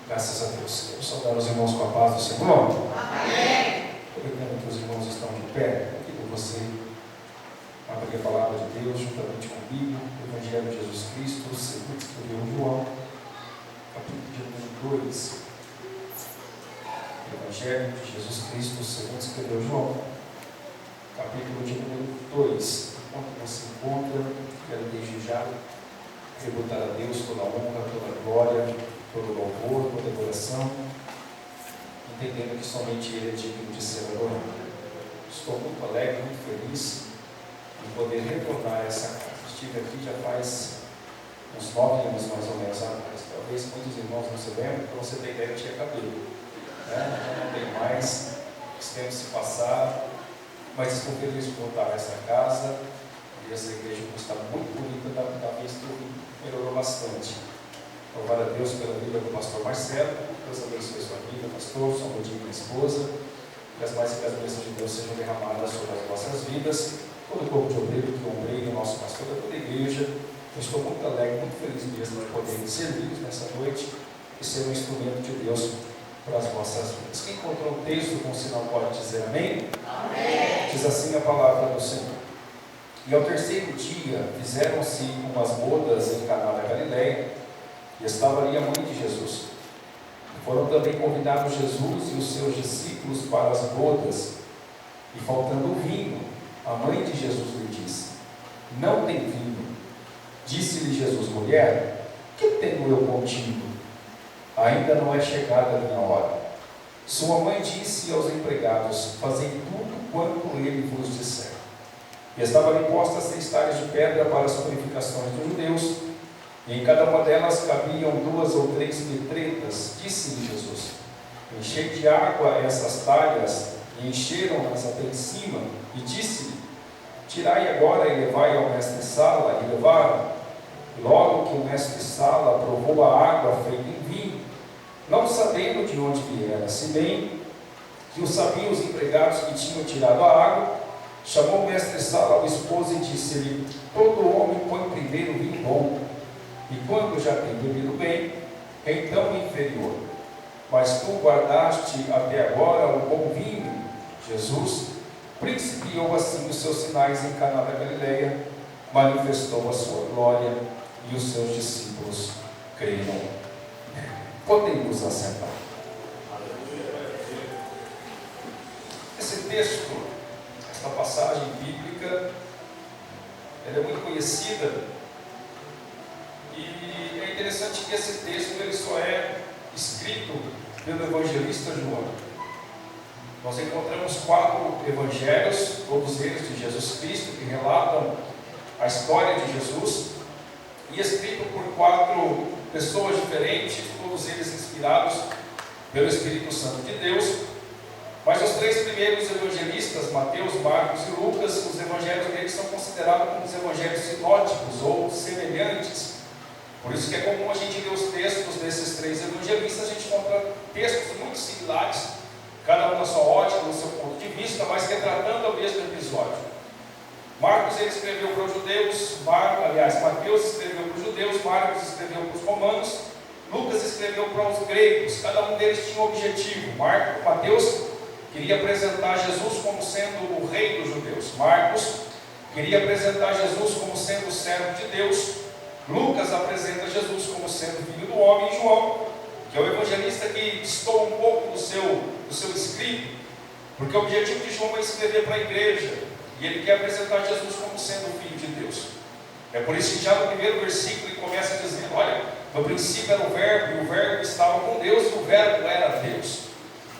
Graças a Deus. Quero saudar os irmãos com a paz do Senhor. Amém. Aproveitando que os irmãos estão de pé, eu queria que você abrir a palavra de Deus juntamente comigo, o Evangelho de Jesus Cristo, segundo escreveu João, capítulo de número 2. Evangelho de Jesus Cristo, segundo escreveu João, capítulo de número 2. Enquanto você encontra, quero desde já tributar a Deus toda a honra, toda a glória, todo o louvor, toda a adoração, entendendo que somente Ele é digno de ser adorado. Estou muito alegre, muito feliz em poder retornar a essa casa. Estive aqui já faz uns 9 anos mais ou menos atrás. Talvez muitos irmãos não se lembrem, para você ter ideia, eu tinha cabelo. Não tenho mais, os tempos se passaram, mas estou feliz de voltar a essa casa. E essa igreja está muito bonita, da vez que melhorou bastante. Louvar a Deus pela vida do pastor Marcelo. Deus abençoe sua vida, pastor, sua digna esposa. Que as mais e as bênçãos de Deus sejam derramadas sobre as vossas vidas. Todo o corpo de obreiro que ombreia o nosso pastor, da toda a igreja. Eu estou muito alegre, muito feliz mesmo de poder servir nessa noite e ser um instrumento de Deus para as vossas vidas. Quem encontrou um texto com sinal pode dizer amém? Amém. Diz assim a palavra do Senhor. E ao terceiro dia fizeram-se umas bodas em Caná da Galileia, e estava ali a mãe de Jesus. E foram também convidados Jesus e os seus discípulos para as bodas. E faltando o vinho, a mãe de Jesus lhe disse: não tem vinho. Disse-lhe Jesus: mulher, que tenho eu contigo? Ainda não é chegada a minha hora. Sua mãe disse aos empregados: fazei tudo quanto ele vos disser. E estavam ali postas 6 talhas de pedra para as purificações dos judeus, e em cada uma delas cabiam 2 ou 3 letretas. Disse-lhe Jesus: enchei de água essas talhas, e encheram-nas até em cima, e disse-lhe: tirai agora e levai ao mestre-sala. E levaram. Logo que o mestre-sala provou a água feita em vinho, não sabendo de onde viera, se bem que o sabiam os empregados que tinham tirado a água, chamou o mestre-sala ao esposo e disse-lhe: todo homem põe primeiro o vinho bom, e quando já tem bebido bem, então o inferior. Mas tu guardaste até agora o bom vinho. Jesus principiou assim os seus sinais em Caná da Galileia, manifestou a sua glória, e os seus discípulos creram. Podemos assentar. Esse texto, esta passagem bíblica, ela é muito conhecida, e é interessante que esse texto ele só é escrito pelo evangelista João. Nós encontramos 4 evangelhos, todos eles de Jesus Cristo, que relatam a história de Jesus, e escrito por 4 pessoas diferentes, todos eles inspirados pelo Espírito Santo de Deus. Mas os 3 primeiros evangelistas, Mateus, Marcos e Lucas, os evangelhos deles são considerados como os evangelhos sinóticos ou semelhantes. Por isso que é comum a gente ler os textos desses 3 evangelistas, a gente encontra textos muito similares, cada um na sua ótica, no seu ponto de vista, mas retratando o mesmo episódio. Marcos ele escreveu para os judeus, Mateus escreveu para os judeus, Marcos escreveu para os romanos, Lucas escreveu para os gregos. Cada um deles tinha um objetivo. Mateus queria apresentar Jesus como sendo o rei dos judeus. Marcos queria apresentar Jesus como sendo o servo de Deus. Lucas apresenta Jesus como sendo filho do homem. E João, que é o evangelista que distou um pouco do seu escrito, porque o objetivo de João é escrever para a igreja, e ele quer apresentar Jesus como sendo o Filho de Deus. É por isso que já no primeiro versículo ele começa dizendo: olha, no princípio era o Verbo, e o Verbo estava com Deus, e o Verbo era Deus.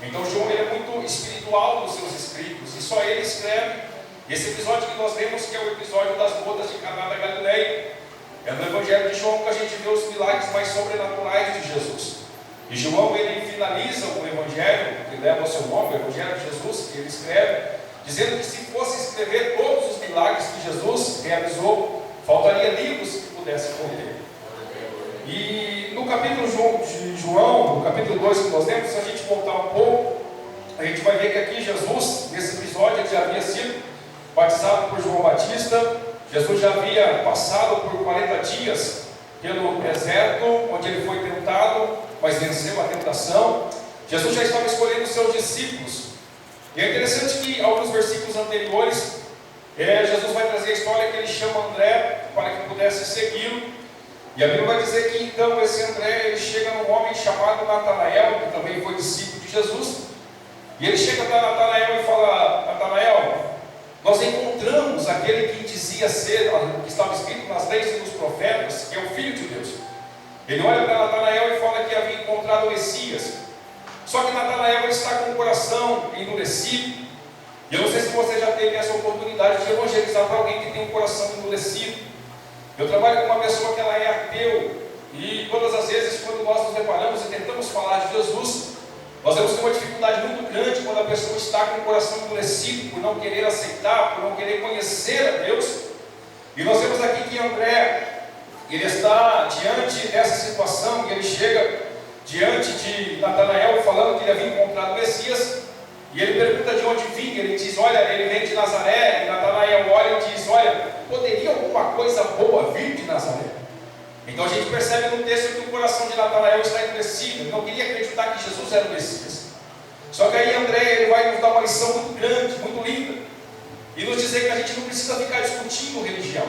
Então João ele é muito espiritual nos seus escritos, e só ele escreve. Esse episódio que nós vemos, que é o episódio das bodas de Caná da Galileia, é no Evangelho de João que a gente vê os milagres mais sobrenaturais de Jesus. E João ele finaliza o Evangelho, que leva o seu nome, o Evangelho de Jesus, que ele escreve, dizendo que se fosse escrever todos os milagres que Jesus realizou, faltaria livros que pudessem conter. E no capítulo de João, no capítulo 2 que nós lemos, se a gente voltar um pouco, a gente vai ver que aqui Jesus, nesse episódio, ele já havia sido batizado por João Batista. Jesus já havia passado por 40 dias pelo deserto, onde ele foi tentado, mas venceu a tentação. Jesus já estava escolhendo os seus discípulos. E é interessante que alguns versículos anteriores, Jesus vai trazer a história que ele chama André para que pudesse segui-lo. E a Bíblia vai dizer que então esse André, ele chega num homem chamado Natanael, que também foi discípulo de Jesus. E ele chega para Natanael e fala: Natanael, nós encontramos aquele que dizia ser, que estava escrito nas leis e nos profetas, que é o Filho de Deus. Ele olha para Natanael e fala que havia encontrado o Messias. Só que Natanael está com o coração endurecido. E eu não sei se você já teve essa oportunidade de evangelizar para alguém que tem um coração endurecido. Eu trabalho com uma pessoa que ela é ateu. E todas as vezes quando nós nos deparamos e tentamos falar de Jesus, nós temos uma dificuldade muito grande quando a pessoa está com o coração endurecido, por não querer aceitar, por não querer conhecer a Deus. E nós vemos aqui que André, ele está diante dessa situação, e ele chega diante de Natanael falando que ele havia encontrado o Messias. E ele pergunta de onde vinha. Ele diz: olha, ele vem de Nazaré. E Natanael olha e diz: olha, poderia alguma coisa boa vir de Nazaré? Então a gente percebe no texto que o coração de Natanael está endurecido. Ele não queria acreditar que Jesus era o Messias. Só que aí André, ele vai nos dar uma lição muito grande, muito linda, e nos dizer que a gente não precisa ficar discutindo religião.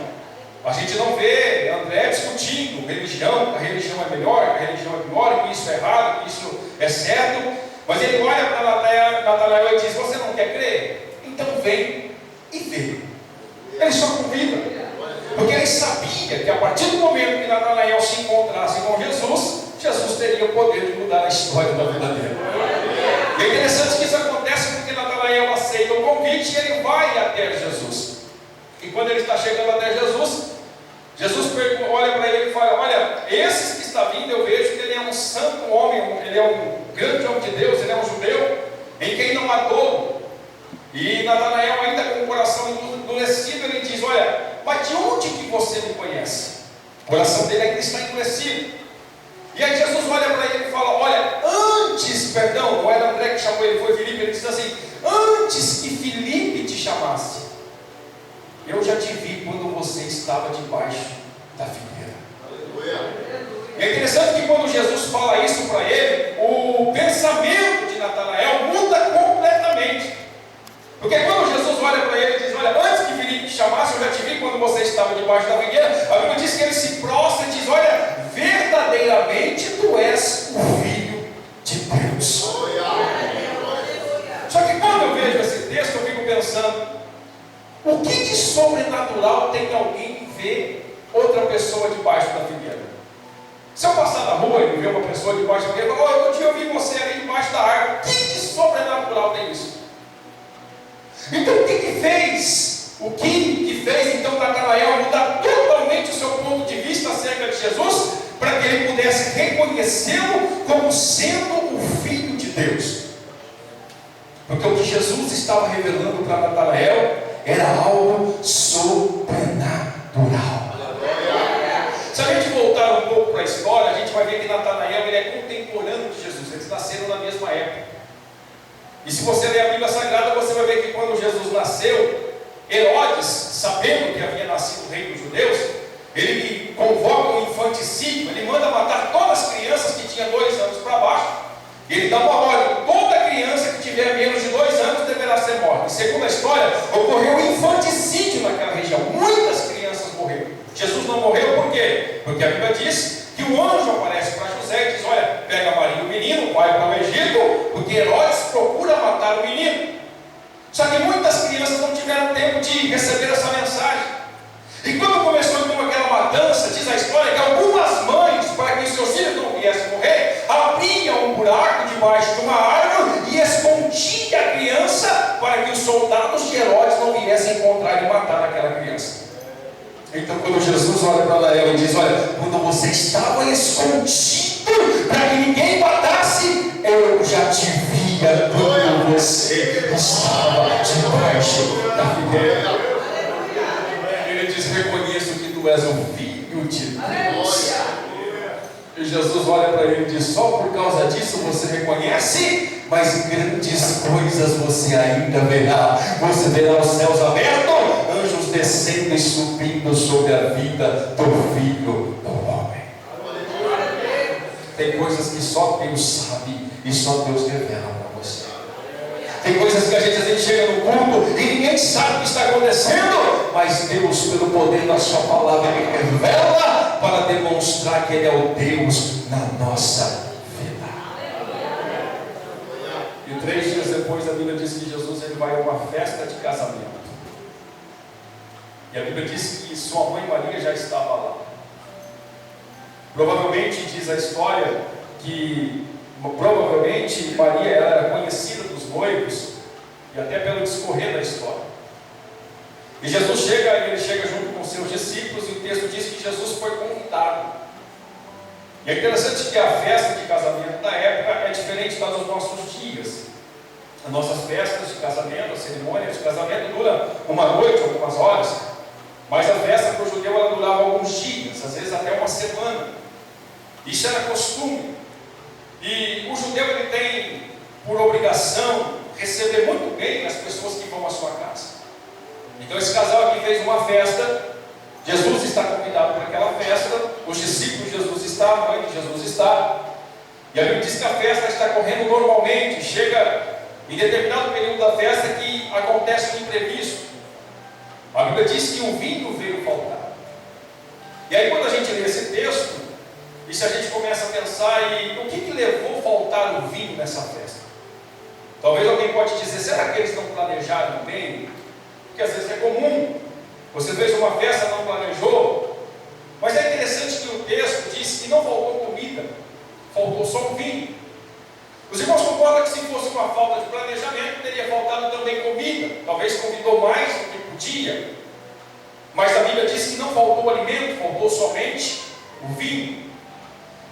A gente não vê André discutindo religião, que a religião é melhor, que a religião é pior, que isso é errado, que isso é certo. Mas ele olha para Natanael e diz: você não quer crer? Então vem e vê. Ele só convida, porque ele sabia que a partir do momento que Natanael se encontrasse com Jesus, Jesus teria o poder de mudar a história da vida dele. E é interessante que isso acontece porque Natanael aceita o convite e ele vai até Jesus. E quando ele está chegando até Jesus, Jesus olha para ele e fala: olha, esses que está vindo, eu vejo que ele é um santo homem, ele é um grande homem de Deus, ele é um judeu, em quem não há dolo. E Natanael, ainda com o coração endurecido, ele diz: olha, mas de onde que você me conhece? O coração dele ainda está endurecido. E aí Jesus olha para ele e fala: olha, perdão, não era André que chamou ele, foi Filipe. Ele diz assim: antes que Filipe te chamasse, eu já te vi quando você estava debaixo da figueira. É interessante que quando Jesus fala isso para ele, o pensamento de Natanael muda completamente. Porque quando Jesus olha para ele e diz: olha, antes que Filipe te chamasse, eu já te vi quando você estava debaixo da figueira, a Bíblia diz que ele se prostra e diz: olha, verdadeiramente tu és o Filho de Deus. Só que quando eu vejo esse texto, eu fico pensando: o que de sobrenatural tem alguém ver outra pessoa debaixo da figueira? Se eu passar na rua e ver uma pessoa debaixo da figueira, eu falo: eu vi você ali debaixo da árvore. O que de sobrenatural tem isso? Então o que fez? O que fez então Natanael mudar totalmente o seu ponto de vista acerca de Jesus, para que ele pudesse reconhecê-lo como sendo o Filho de Deus? Porque o que Jesus estava revelando para Natanael era algo sobrenatural. Se a gente voltar um pouco para a história, a gente vai ver que Natanael, ele é contemporâneo de Jesus. Eles nasceram na mesma época. E se você ler a Bíblia Sagrada, você vai ver que quando Jesus nasceu, Herodes, sabendo que havia nascido o rei dos judeus, ele convoca um infanticídio. Ele manda matar todas as crianças que tinham 2 anos para baixo. Ele dá uma ordem: toda criança que tiver menos de 2 anos deverá ser morta. E segundo a história, ocorreu um infanticídio naquela região. Muitas crianças morreram. Jesus não morreu por quê? Porque a Bíblia diz que o anjo aparece para José e diz: olha, pega Maria e o menino, vai para o Egito, porque Herodes procura matar o menino. Só que muitas crianças não tiveram tempo de receber essa mensagem. E quando começou então aquela matança, diz a história que algumas mães, para que os seus filhos não viessem morrer, abriam um buraco debaixo de uma árvore e escondiam a criança para que os soldados de Herodes não viessem encontrar e matar aquela criança. Então quando Jesus olha para Natanael e diz: olha, quando você estava escondido para que ninguém matasse, eu já te via quando você estava debaixo da figueira. Ele diz: reconheço que tu és o Filho de Deus. E Jesus olha para ele e diz: só por causa disso você reconhece? Mas grandes coisas você ainda verá. Você verá os céus abertos, anjos descendo e subindo sobre a vida do Filho do Homem. Tem coisas que só Deus sabe e só Deus revela para você. Tem coisas que a gente chega no culto e ninguém sabe o que está acontecendo, mas Deus, pelo poder da sua palavra, Ele revela para demonstrar que Ele é o Deus na nossa vida. E 3 dias depois a Bíblia diz que Jesus ele vai a uma festa de casamento. E a Bíblia diz que sua mãe Maria já estava lá. Provavelmente diz a história que provavelmente Maria era conhecida dos noivos e até pelo discorrer da história. E Jesus chega, ele chega junto com seus discípulos e o texto diz que Jesus foi convidado. E é interessante que a festa de casamento da época é diferente das dos nossos dias. As nossas festas de casamento, a cerimônia de casamento dura uma noite, algumas horas, mas a festa para o judeu ela durava alguns dias, às vezes até uma semana. Isso era costume. E o judeu ele tem por obrigação receber muito bem as pessoas que vão à sua casa. Então esse casal aqui fez uma festa, Jesus está convidado para aquela festa, os discípulos de Jesus estão, a mãe de Jesus está, e a Bíblia diz que a festa está correndo normalmente, chega em determinado período da festa que acontece um imprevisto. A Bíblia diz que o vinho veio faltar. E aí quando a gente lê esse texto, e se a gente começa a pensar em o que levou a faltar o vinho nessa festa? Talvez alguém pode dizer, será que eles não planejaram bem? Porque às vezes é comum, você fez uma festa, não planejou, mas é interessante que o texto diz que não faltou comida, faltou só o vinho. Os irmãos concordam que se fosse uma falta de planejamento, teria faltado também comida, talvez convidou mais do que podia, mas a Bíblia diz que não faltou alimento, faltou somente o vinho.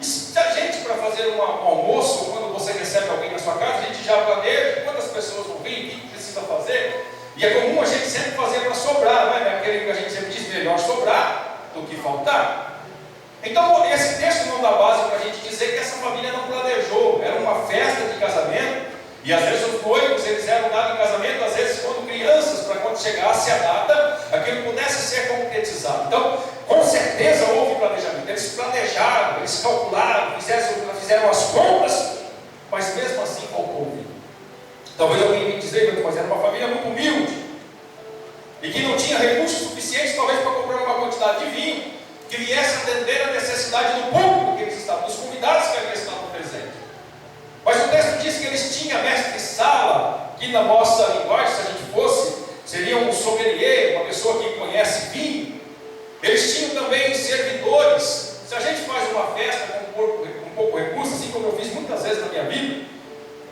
E se a gente, para fazer um almoço, ou quando você recebe alguém na sua casa, a gente já planeja quantas pessoas vão vir, o que precisa fazer. E é comum a gente sempre fazer para sobrar, não é? Aquele que a gente sempre diz, melhor sobrar do que faltar. Então, esse texto não dá base para a gente dizer que essa família não planejou. Era uma festa de casamento, e às vezes os noivos, eles eram dados em casamento, às vezes quando crianças, para quando chegasse a data, aquilo pudesse ser concretizado. Então, com certeza houve planejamento. Eles planejaram, eles calcularam, fizeram as contas, mas mesmo assim faltou o vinho. Talvez alguém me dizer, mas era uma família muito humilde, e que não tinha recursos suficientes, talvez, para comprar uma quantidade de vinho, que viesse atender a necessidade do público que eles estavam, dos convidados que ali estavam presentes. Mas o texto diz que eles tinham mestre-sala, que na nossa linguagem, se a gente fosse, seria um sommelier, uma pessoa que conhece vinho. Eles tinham também servidores. Se a gente faz uma festa com pouco recurso, assim como eu fiz muitas vezes na minha vida,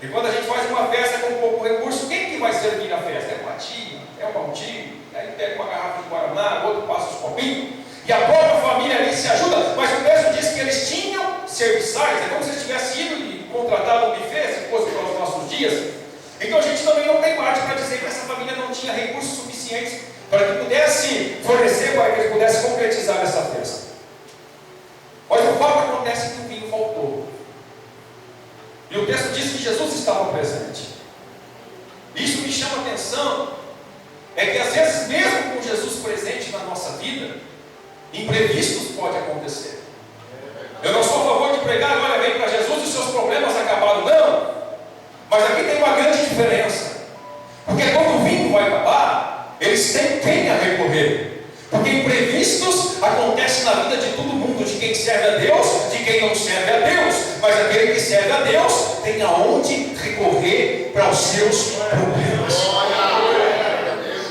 e quando a gente faz uma festa com pouco recurso, quem que vai servir a festa? É uma tia, é um tio, aí pega uma garrafa de Guaraná, o outro passa os copinhos, e a própria família ali se ajuda, mas o texto diz que eles tinham serviçais, é como se eles tivessem ido e contratado um buffet, se fosse para os nossos dias. Então a gente também não tem margem para dizer que essa família não tinha recursos suficientes para que pudesse fornecer, para que eles pudessem concretizar essa festa. Mas o fato acontece que o vinho faltou. E o texto diz que Jesus estava presente. Isso me chama a atenção, é que às vezes mesmo com Jesus presente na nossa vida, imprevistos podem acontecer. Eu não sou a favor de pregar, olha, vem para Jesus e os seus problemas acabaram, não. Mas aqui tem uma grande diferença. Porque quando o vinho vai acabar, eles têm quem a recorrer. Porque imprevistos acontecem na vida de todo mundo, de quem serve a Deus, de quem não serve a Deus. Mas aquele que serve a Deus tem aonde recorrer para os seus problemas.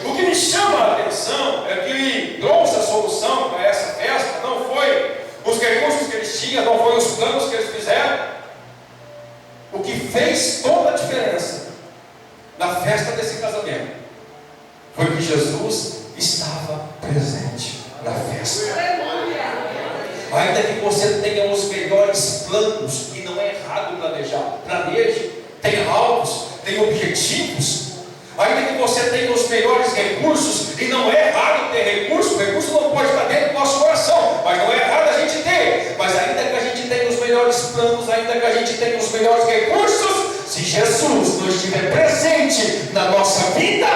O que me chama a atenção é que trouxe a solução para essa festa não foi os recursos que eles tinham, não foi os planos que eles fizeram. O que fez toda a diferença na festa desse casamento foi que Jesus estava presente na festa. Ainda que você tenha os melhores planos, e não é errado planejar, planeje, tenha alvos, tenha objetivos. Ainda que você tenha os melhores recursos, e não é errado ter recurso, o recurso não pode estar dentro do nosso coração, mas não é errado a gente ter. Mas ainda que a gente tenha os melhores planos, ainda que a gente tenha os melhores recursos, se Jesus não estiver presente na nossa vida,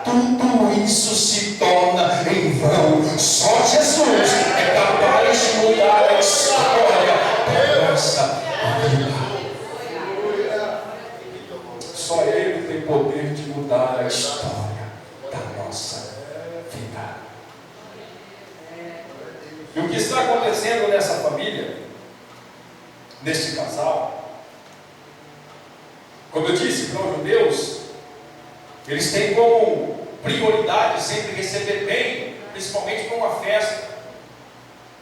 tudo isso se torna em vão. Só Jesus é capaz de mudar a história da nossa neste casal. Como eu disse, para os judeus, eles têm como prioridade sempre receber bem, principalmente para uma festa.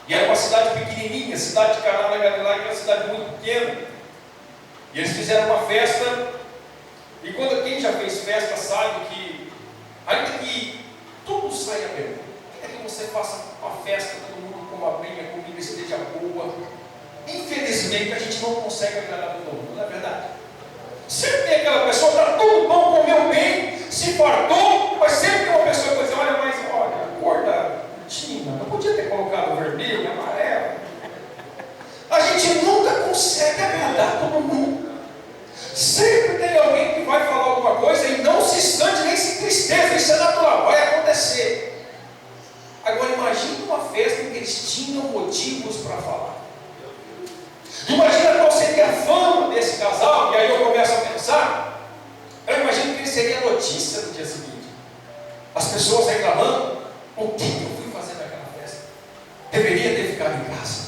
E era uma cidade pequenininha, a cidade de Caná da Galileia, que era uma cidade muito pequena. E eles fizeram uma festa, e quando quem já fez festa sabe que, ainda que tudo saia bem, ainda que você faça uma festa, todo mundo coma bem, a comida esteja boa, infelizmente a gente não consegue agradar todo mundo, não é verdade? Sempre tem aquela pessoa, está tudo bom, comeu bem, se fartou, mas sempre tem uma pessoa que vai dizer, olha, a cor da cortina, não podia ter colocado vermelho, amarelo. A gente nunca consegue agradar todo mundo. Sempre tem alguém que vai falar alguma coisa e não se esconde nem se entristeça, isso é natural, vai acontecer. Agora imagine uma festa em que eles tinham motivos para falar. Imagina qual seria a fama desse casal, e aí eu começo a pensar, eu imagino que ele seria a notícia do dia seguinte. As pessoas reclamando, o que eu fui fazer naquela festa? Deveria ter ficado em casa.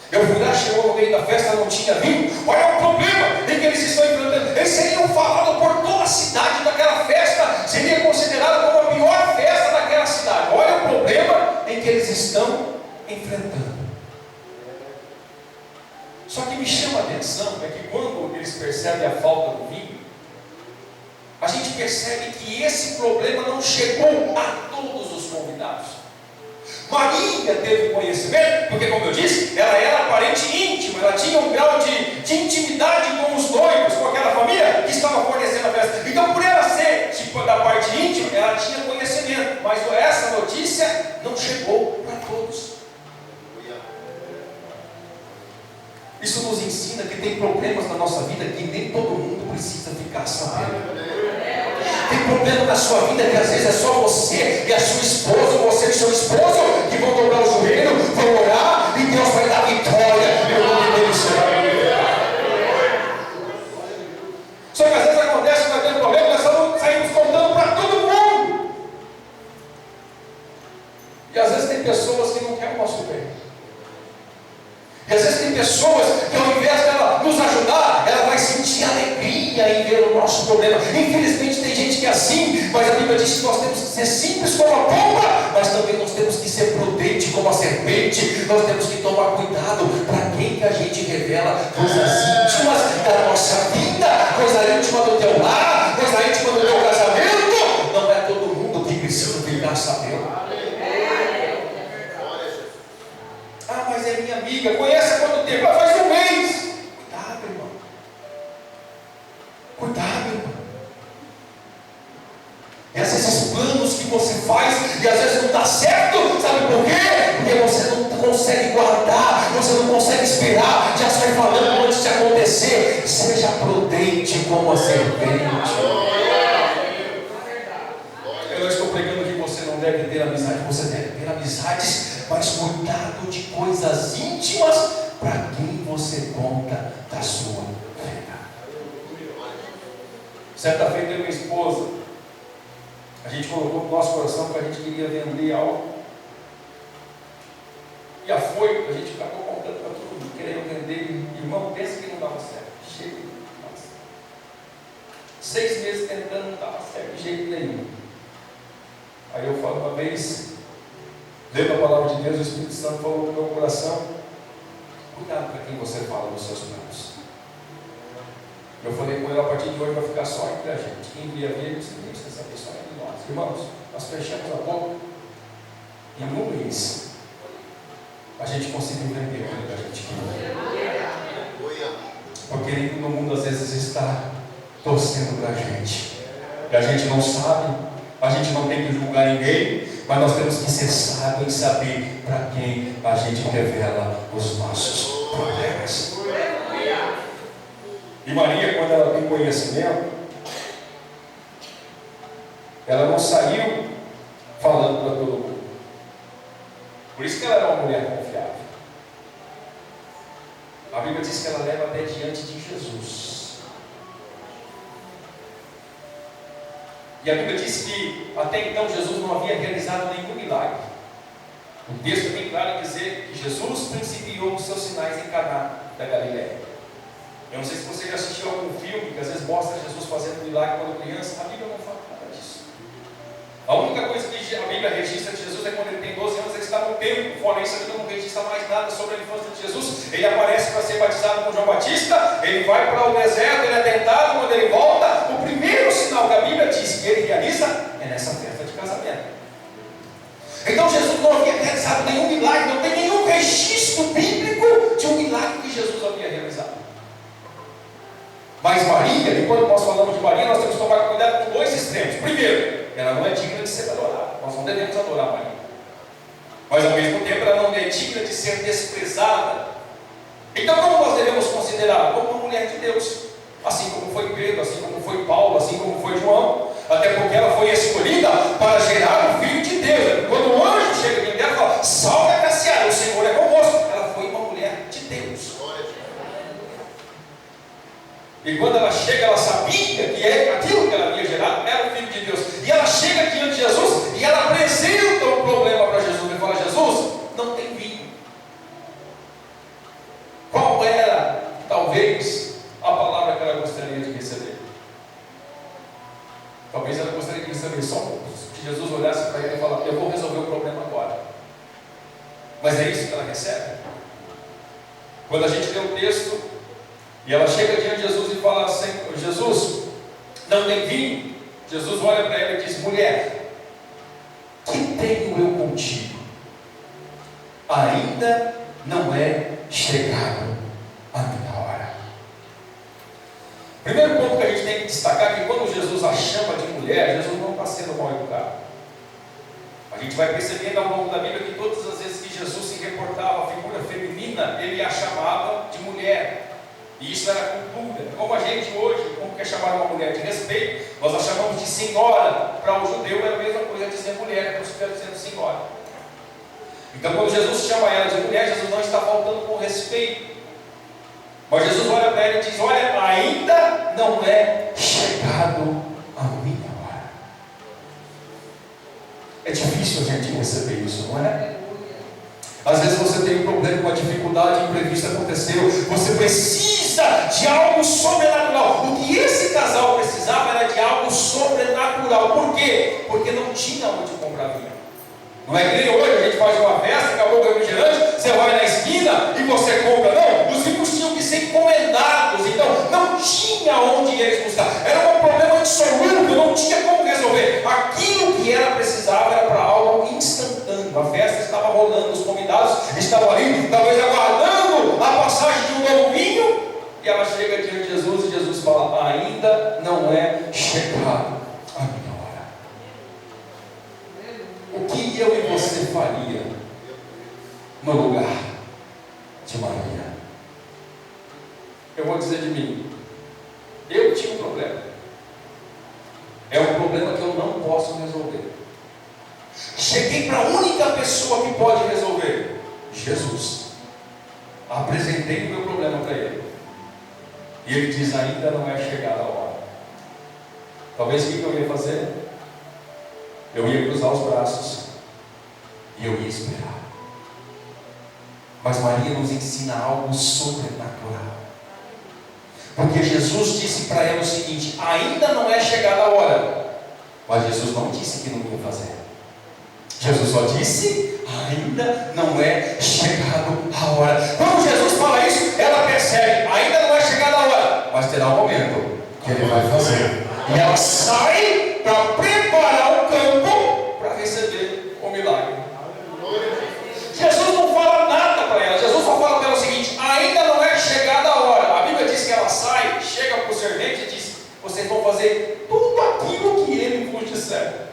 Eu fui lá, chegou no meio da festa, não tinha vinho. Olha o problema em que eles estão enfrentando. Eles seriam falados por toda a cidade daquela festa, seria considerado como a pior festa daquela cidade. Olha o problema em que eles estão enfrentando. Só que me chama a atenção é que quando eles percebem a falta do vinho, a gente percebe que esse problema não chegou a todos os convidados. Maria teve conhecimento, porque como eu disse, ela era parente íntima, ela tinha um grau de intimidade com os noivos, com aquela família que estava fornecendo a festa. Então, por ela ser tipo da parte íntima, ela tinha conhecimento, mas essa notícia não chegou para todos. Isso nos ensina que tem problemas na nossa vida que nem todo mundo precisa ficar sabendo. Tem problema na sua vida que às vezes é só você e a sua esposa, ou você e seu esposo, que vão dobrar o joelho, vão orar, e Deus vai dar vitória. Meu nome dele será. Só que às vezes acontece que nós temos problema, nós saímos contando para todo mundo. E às vezes tem pessoas que não querem o nosso bem. E às vezes tem pessoas que ao invés dela nos ajudar, ela vai sentir alegria em ver o nosso problema. Infelizmente tem gente que é assim, mas a Bíblia diz que nós temos que ser simples como a pomba, mas também nós temos que ser prudente como a serpente. Nós temos que tomar cuidado para quem que a gente revela coisas íntimas da nossa vida, coisa íntima do teu lar, coisa íntima do teu casamento. Não é todo mundo que precisa ficar sabendo. Ah, mas é minha amiga, conhece há quanto tempo? Faz um mês. Cuidado, irmão. Cuidado, irmão. E às vezes os planos que você faz, e às vezes não dá certo, sabe por quê? Porque você não consegue guardar, você não consegue esperar, já sai falando antes de acontecer. Seja prudente como a serpente. Eu não estou pregando que você não deve ter amizade, você deve ter amizades, mas cuidado de coisas íntimas para quem você conta da sua vida. Certa feita, eu e minha esposa, a gente colocou no nosso coração que a gente queria vender algo. E a gente acabou contando para todo mundo, querendo vender. Irmão, pensa que não dava certo. De jeito nenhum. 6 meses tentando, não dava certo de jeito nenhum. Aí eu falo uma vez, lendo a palavra de Deus, o Espírito Santo falou no meu coração: cuidado para quem você fala nos seus planos. Eu falei com ele: a partir de hoje vai ficar só entre a gente. Quem via ver, você tem que saber só entre nós. Irmãos, nós fechamos a boca. Em um mês, a gente conseguiu vender aquilo que a gente queria. Porque no mundo às vezes está torcendo para a gente. E a gente não sabe, a gente não tem que julgar ninguém, mas nós temos que ser sábios em saber para quem a gente revela os nossos problemas. E Maria, quando ela tem conhecimento, ela não saiu falando para todo mundo. Por isso que ela era uma mulher confiável. A Bíblia diz que ela leva até diante de Jesus. E a Bíblia diz que até então Jesus não havia realizado nenhum milagre. O texto é bem claro em dizer que Jesus principiou os seus sinais em Caná da Galileia. Eu não sei se você já assistiu algum filme que às vezes mostra Jesus fazendo milagre quando criança. A Bíblia não fala nada disso. A única coisa que a Bíblia registra de Jesus é quando ele tem 12 anos, ele está no templo. Fora isso, a Bíblia não registra mais nada sobre a infância de Jesus. Ele aparece para ser batizado com João Batista, ele vai para o deserto, ele é tentado, quando ele volta, o primeiro sinal que a Bíblia diz que ele realiza é nessa festa de casamento. Então Jesus não havia realizado nenhum milagre, não tem nenhum registro bíblico de um milagre que Jesus havia realizado. Mas Maria, e quando nós falamos de Maria, nós temos que tomar cuidado com dois extremos. Primeiro, ela não é digna de ser adorada. Nós não devemos adorar Maria. Mas ao mesmo tempo, ela não é digna de ser desprezada. Então, como nós devemos considerá-la? Como uma mulher de Deus. Assim como foi Pedro, assim como foi Paulo, assim como foi João. Até porque ela foi escolhida para gerar o Filho de Deus. Quando o anjo chega diante dela e fala: salve a graciada, o Senhor é convosco. Ela foi uma mulher de Deus. E quando ela chega, ela sabia que aquilo que ela havia gerado era o Filho de Deus. E ela chega diante de Jesus e ela apresenta o problema para Jesus. Ele fala: Jesus, não tem vinho. Qual era, talvez, a palavra que ela gostaria de receber? Talvez ela gostaria de receber só que Jesus olhasse para ela e falasse: eu vou resolver o problema agora. Mas é isso que ela recebe. Quando a gente lê o texto e ela chega diante de Jesus e fala assim: Jesus, não tem vinho. Jesus olha para ela e diz: mulher, que tenho eu contigo? Ainda não é chegado a minha hora. Primeiro ponto que a gente tem que destacar é que quando Jesus a chama de mulher, Jesus não está sendo mal educado. A gente vai percebendo ao longo da Bíblia que todas as vezes que Jesus se reportava à figura feminina, ele a chamava de mulher. E isso era cultura. Como a gente hoje, como quer chamar uma mulher de respeito, nós a chamamos de senhora. Para o judeu é a mesma coisa dizer mulher, por isso que eu estou dizendo senhora. Então quando Jesus chama ela de mulher, Jesus não está faltando com respeito. Mas Jesus olha para ela e diz: olha, ainda não é chegado a minha hora. É difícil a gente receber isso, não é? Às vezes você tem um problema, uma dificuldade imprevista aconteceu, você precisa de algo sobrenatural. O que esse casal precisava era de algo sobrenatural. Por quê? Porque não tinha onde comprar vinho. Não é que nem hoje a gente faz uma festa, acabou o refrigerante, você vai na esquina e você compra. Não, os vinhos tinham que ser encomendados, então não tinha onde eles buscar. Era um problema insolúvel, não tinha como resolver. Aquilo que ela precisava era para algo instantâneo. A festa estava rolando, os convidados estavam ali, talvez aguardando a passagem de um novo vinho. E ela chega diante de Jesus e Jesus fala: ainda não é chegado a minha hora. O que eu e você faria no lugar de Maria? Eu vou dizer de mim: eu tinha um problema. É um problema que eu não posso resolver. Cheguei para a única pessoa que pode resolver: Jesus. Apresentei o meu problema para ele. E ele diz: ainda não é chegada a hora. Talvez o que eu ia fazer? Eu ia cruzar os braços e eu ia esperar. Mas Maria nos ensina algo sobrenatural. Porque Jesus disse para ela o seguinte: ainda não é chegada a hora. Mas Jesus não disse que não ia fazer. Jesus só disse: ainda não é chegado a hora. Quando Jesus fala isso, ela percebe: ainda não é chegada a hora, mas terá um momento que ele vai fazer. E ela sai para preparar o campo para receber o milagre. Jesus não fala nada para ela. Jesus só fala para ela o seguinte: ainda não é chegada a hora. A Bíblia diz que ela sai, chega para o servente e diz: vocês vão fazer tudo aquilo que ele vos disser.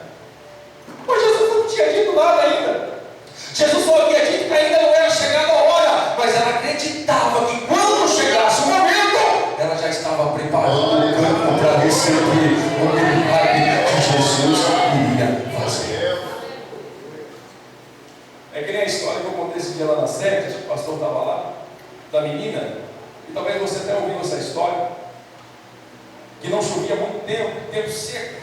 Mas Jesus não tinha dito nada ainda. Jesus só havia dito que ainda não era chegada a hora, mas ela acreditava que quando chegasse o momento, ela já estava preparando o campo para receber o milagre que Jesus iria fazer. É que nem a história que eu contei esse dia lá na sede, o pastor estava lá, da menina, e talvez você até ouviu essa história, que não chovia há muito tempo seco.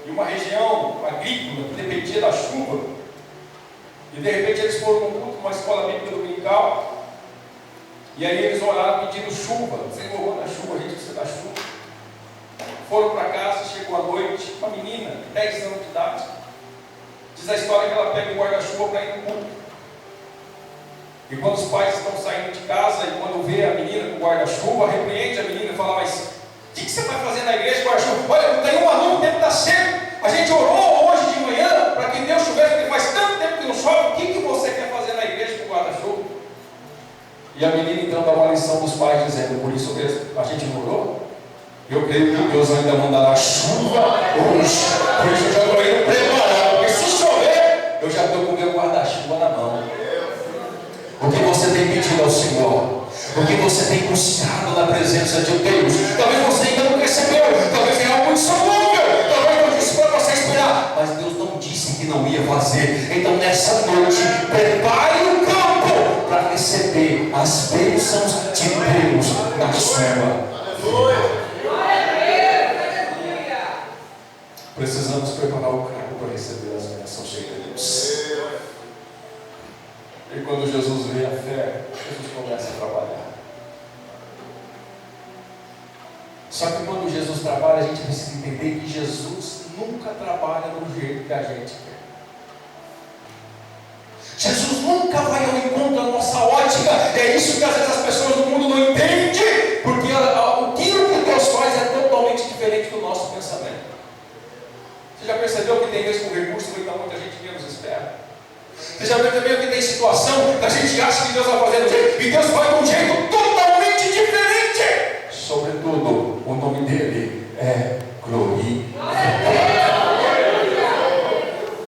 E uma região agrícola que dependia da chuva. E de repente eles foram num culto, uma escola bíblica dominical. E aí eles oraram pedindo chuva. Senhor, manda chuva, a gente precisa da chuva. Foram para casa, chegou a noite, uma menina, 10 anos de idade. Diz a história que ela pega o guarda-chuva para ir no culto. E quando os pais estão saindo de casa, e quando vê a menina com o guarda-chuva, repreende a menina e fala: mas o que você vai fazer na igreja com o guarda-chuva? Olha, não tem um aluno, o tempo está cedo. A gente orou hoje de manhã para que Deus chovesse, porque faz tanto tempo que não chove. O que você quer fazer na igreja com o guarda-chuva? E a menina então dá uma lição dos pais, dizendo: por isso mesmo, a gente não orou? Eu creio que Deus ainda mandará chuva hoje. Por isso eu já estou indo preparado, porque se chover, eu já estou com o meu guarda-chuva na mão. O que você tem pedido ao Senhor? O que você tem buscado na presença de Deus? Talvez você ainda não recebeu, talvez tenha algo insolúvel, talvez não disse para você esperar, mas Deus não disse que não ia fazer. Então nessa noite, prepare o campo para receber as bênçãos de Deus na sua vida. Precisamos preparar o campo para receber as bênçãos de Deus. E quando Jesus vê a fé, Jesus começa a trabalhar. Só que quando Jesus trabalha, a gente precisa entender que Jesus nunca trabalha do jeito que a gente quer. Jesus nunca vai ao encontro da nossa ótica. É isso que às vezes as pessoas do mundo não entendem, porque aquilo que Deus faz é totalmente diferente do nosso pensamento. Você já percebeu que tem vezes que o recurso vem da onde a gente menos espera? Você já percebeu que tem situação que a gente acha que Deus vai fazer de um jeito e Deus vai de um jeito totalmente diferente? Sobretudo, o nome dele é glorificado.